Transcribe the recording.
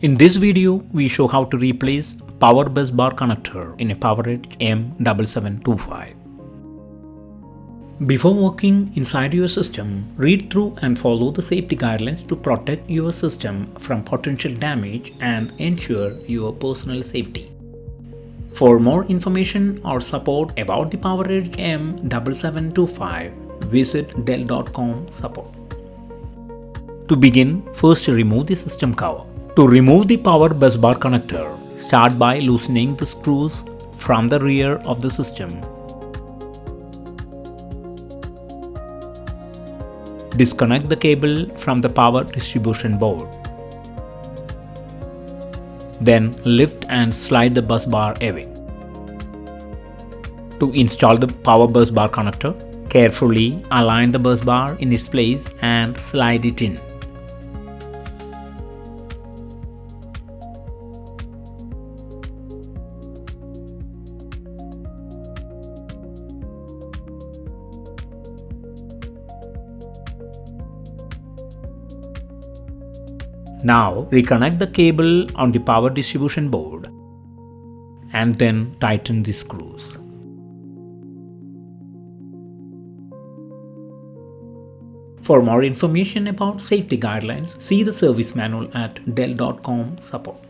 In this video, we show how to replace power busbar connector in a PowerEdge M7725. Before working inside your system, read through and follow the safety guidelines to protect your system from potential damage and ensure your personal safety. For more information or support about the PowerEdge M7725, visit dell.com support. To begin, first remove the system cover. To remove the power busbar connector, start by loosening the screws from the rear of the system. Disconnect the cable from the power distribution board. Then lift and slide the busbar away. To install the power busbar connector, carefully align the busbar in its place and slide it in. Now reconnect the cable on the power distribution board and then tighten the screws. For more information about safety guidelines, see the service manual at dell.com support.